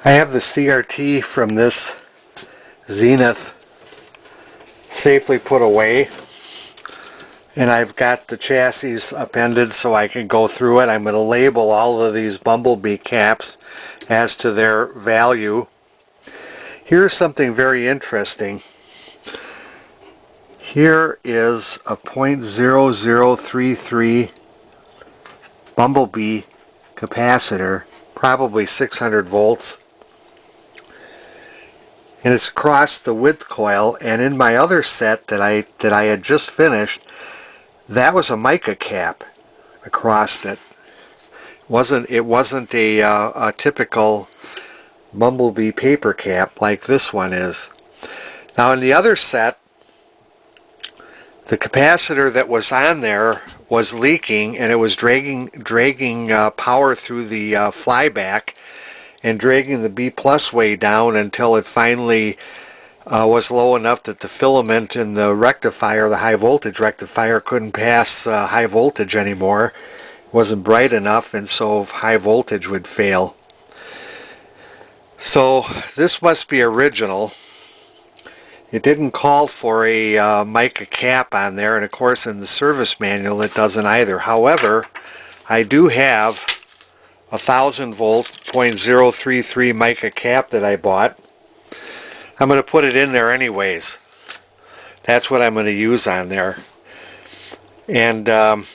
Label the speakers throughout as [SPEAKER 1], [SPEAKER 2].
[SPEAKER 1] I have the CRT from this Zenith safely put away, and I've got the chassis appended so I can go through it. I'm going to label all of these bumblebee caps as to their value. Here's something very interesting. Here is a .0033 bumblebee capacitor, probably 600 volts. And it's across the width coil, and in my other set that I had just finished, that was a mica cap across it. It wasn't a typical bumblebee paper cap like this one is. Now in the other set, the capacitor that was on there was leaking, and it was dragging power through the flyback and dragging the B plus way down until it finally was low enough that the filament in the rectifier, the high voltage rectifier, couldn't pass high voltage anymore. It wasn't bright enough, and so high voltage would fail. So this must be original. It didn't call for a mica cap on there, and of course in the service manual it doesn't either. However, I do have a 1000 volt .033 mica cap that I bought. I'm going to put it in there anyways. That's what I'm going to use on there. And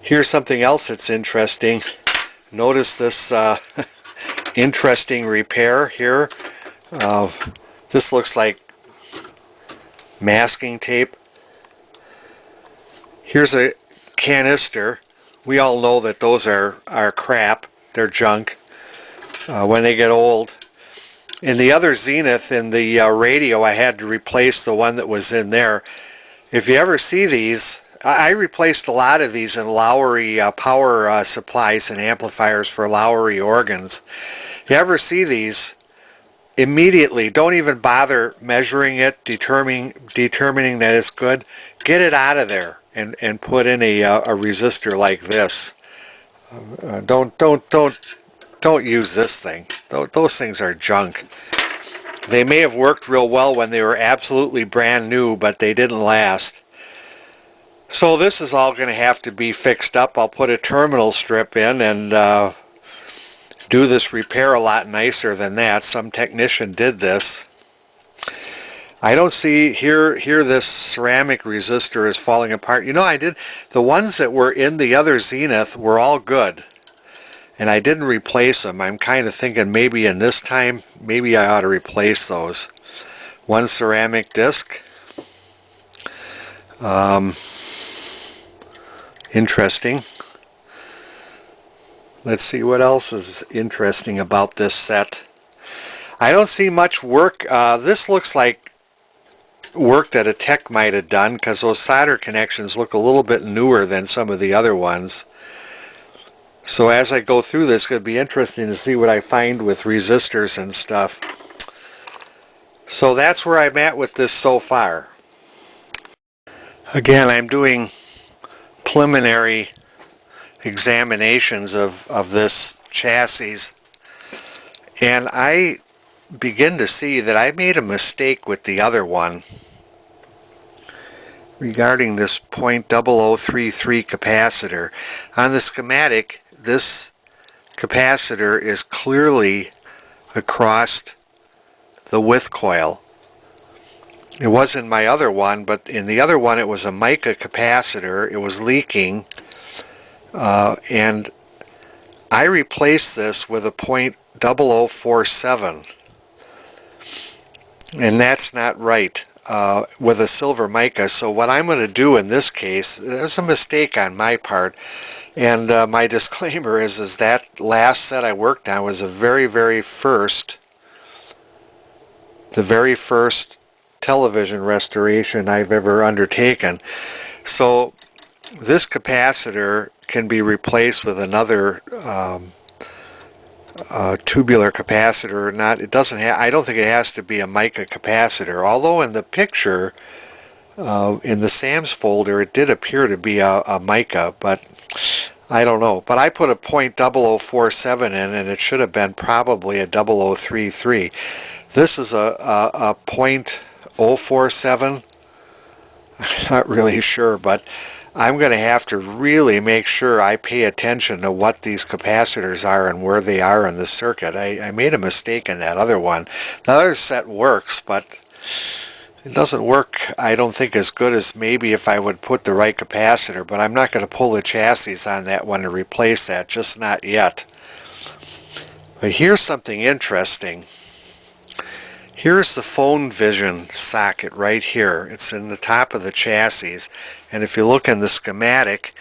[SPEAKER 1] here's something else that's interesting. Notice this interesting repair here. This looks like masking tape. Here's a canister. We all know that those are crap. They're junk when they get old. In the other Zenith, in the radio, I had to replace the one that was in there. If you ever see these, I replaced a lot of these in Lowry power supplies and amplifiers for Lowry organs. If you ever see these, immediately, don't even bother measuring it, determining that it's good. Get it out of there and put in a resistor like this. Don't use this thing. Those things are junk. They may have worked real well when they were absolutely brand new, but they didn't last. So this is all going to have to be fixed up. I'll put a terminal strip in and do this repair a lot nicer than that. Some technician did this. I don't see here this ceramic resistor is falling apart. You know, the ones that were in the other Zenith were all good, and I didn't replace them. I'm kind of thinking maybe in this time, maybe I ought to replace those. One ceramic disc. Interesting. Let's see what else is interesting about this set. I don't see much work. This looks like work that a tech might have done, because those solder connections look a little bit newer than some of the other ones. So as I go through this, it's going to be interesting to see what I find with resistors and stuff. So that's where I'm at with this so far. Again, I'm doing preliminary examinations of this chassis, and I begin to see that I made a mistake with the other one regarding this .0033 capacitor. On the schematic, this capacitor is clearly across the width coil. It was in my other one, but in the other one it was a mica capacitor. It was leaking, and I replaced this with a .0047, and that's not right with a silver mica. So what I'm going to do in this case, there's a mistake on my part, and my disclaimer is that last set I worked on was the very first television restoration I've ever undertaken. So this capacitor can be replaced with another tubular capacitor. I don't think it has to be a mica capacitor, although in the picture in the Sam's folder it did appear to be a mica, but I don't know, but I put a .0047 in, and it should have been probably a 0033. This is a .047. I'm not really sure, but I'm going to have to really make sure I pay attention to what these capacitors are and where they are in the circuit. I made a mistake in that other one. The other set works, but it doesn't work, I don't think, as good as maybe if I would put the right capacitor, but I'm not going to pull the chassis on that one to replace that, just not yet. But here's something interesting. Here's the phone vision socket right here. It's in the top of the chassis, and if you look in the schematic,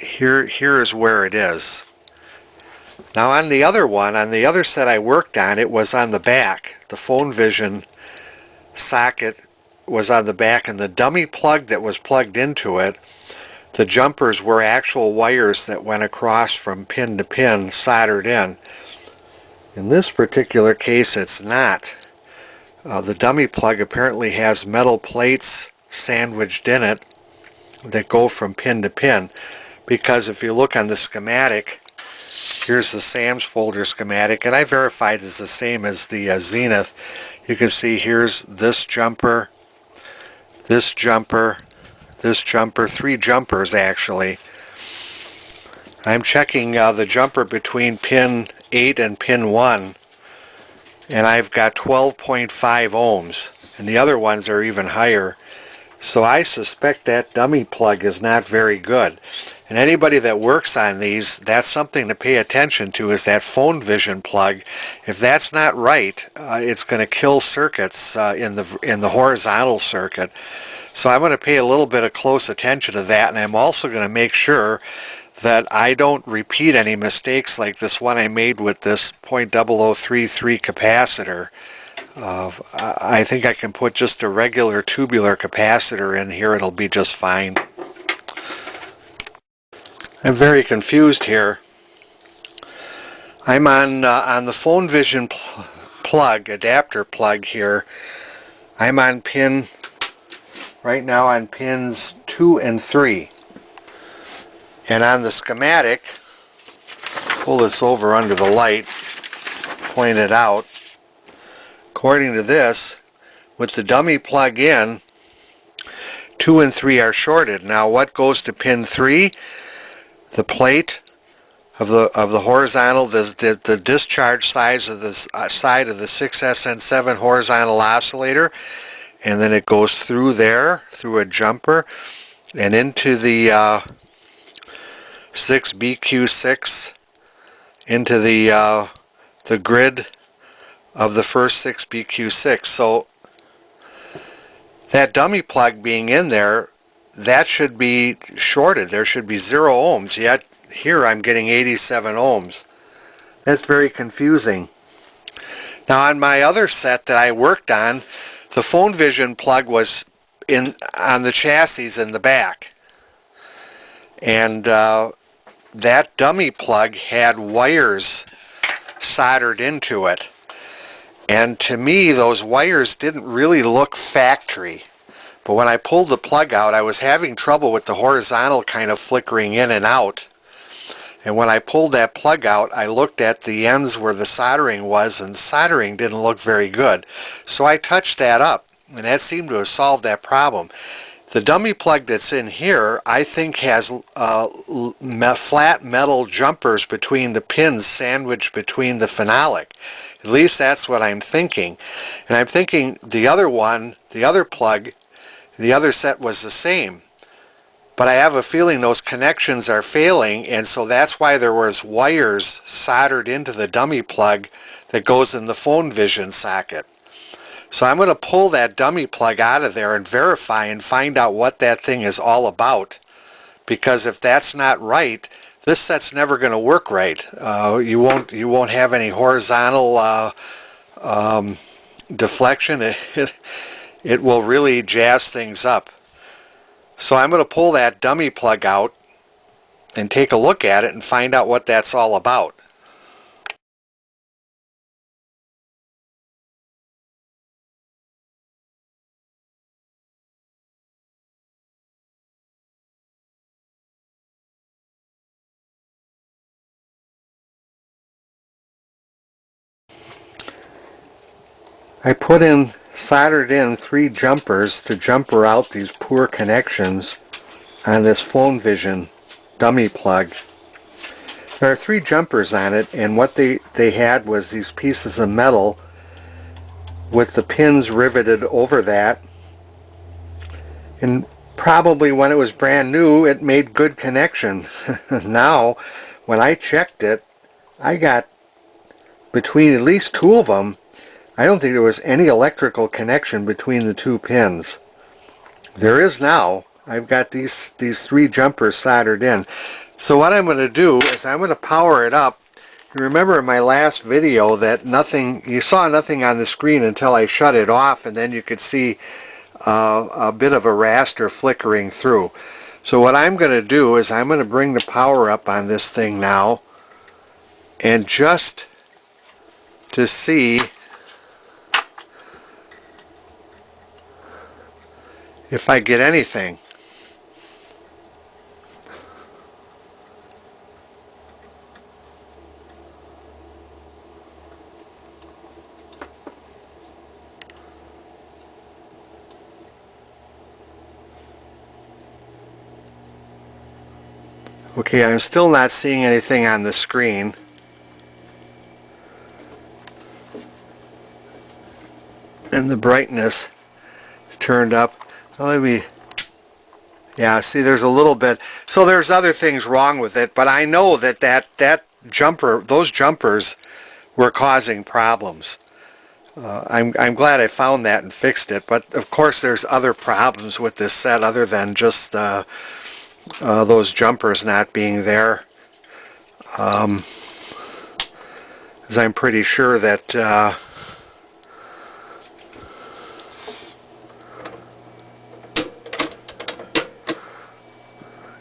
[SPEAKER 1] here is where it is. Now on the other one, on the other set I worked on, it was on the back. The phone vision socket was on the back, and the dummy plug that was plugged into it, the jumpers were actual wires that went across from pin to pin soldered in. In this particular case, it's not. The dummy plug apparently has metal plates sandwiched in it that go from pin to pin, because if you look on the schematic, here's the Sam's folder schematic, and I verified it's the same as the Zenith. You can see here's this jumper, this jumper, this jumper, 3 jumpers actually. I'm checking the jumper between pin 8 and pin 1, and I've got 12.5 ohms, and the other ones are even higher. So I suspect that dummy plug is not very good. And anybody that works on these, that's something to pay attention to, is that phone vision plug. If that's not right, it's going to kill circuits in the horizontal circuit. So I'm going to pay a little bit of close attention to that, and I'm also going to make sure that I don't repeat any mistakes like this one I made with this .0033 capacitor. I think I can put just a regular tubular capacitor in here. It'll be just fine. I'm very confused here. I'm on the phone vision plug, adapter plug here. I'm on pin, right now on pins 2 and 3. And on the schematic, pull this over under the light, point it out. According to this, with the dummy plug in, 2 and 3 are shorted. Now what goes to pin 3? The plate of the horizontal, the discharge size of the side of the 6SN7 horizontal oscillator, and then it goes through there, through a jumper, and into the 6BQ6, into the grid of the first 6BQ6. So that dummy plug being in there, that should be shorted. There should be 0 ohms, yet here I'm getting 87 ohms. That's very confusing. Now on my other set that I worked on, the phone vision plug was on the chassis in the back, and that dummy plug had wires soldered into it, and to me those wires didn't really look factory. But when I pulled the plug out, I was having trouble with the horizontal kind of flickering in and out. And when I pulled that plug out, I looked at the ends where the soldering was, and the soldering didn't look very good. So I touched that up, and that seemed to have solved that problem. The dummy plug that's in here, I think, has flat metal jumpers between the pins sandwiched between the phenolic. At least that's what I'm thinking. And I'm thinking the other one, the other plug, the other set was the same. But I have a feeling those connections are failing, and so that's why there was wires soldered into the dummy plug that goes in the phone vision socket. So I'm going to pull that dummy plug out of there and verify and find out what that thing is all about. Because if that's not right, this set's never going to work right. You won't have any horizontal deflection. It will really jazz things up. So I'm going to pull that dummy plug out and take a look at it and find out what that's all about. I soldered in 3 jumpers to jumper out these poor connections on this Phone Vision dummy plug. There are 3 jumpers on it, and what they had was these pieces of metal with the pins riveted over that, and probably when it was brand new it made good connection. Now when I checked it, I got between at least 2 of them, I don't think there was any electrical connection between the 2 pins. There is now. I've got these 3 jumpers soldered in. So what I'm going to do is I'm going to power it up. You remember in my last video that you saw nothing on the screen until I shut it off, and then you could see a bit of a raster flickering through. So what I'm going to do is I'm going to bring the power up on this thing now, and just to see if I get anything. Okay, I'm still not seeing anything on the screen. And the brightness is turned up. Yeah, see, there's a little bit. So there's other things wrong with it, but I know that jumper, those jumpers were causing problems. I'm glad I found that and fixed it, but of course there's other problems with this set other than just those jumpers not being there. As I'm pretty sure that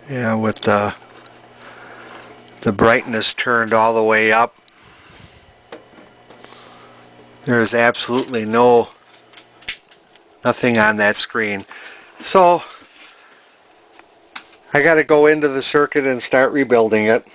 [SPEAKER 1] yeah, with the brightness turned all the way up, there's absolutely nothing on that screen. So I got to go into the circuit and start rebuilding it.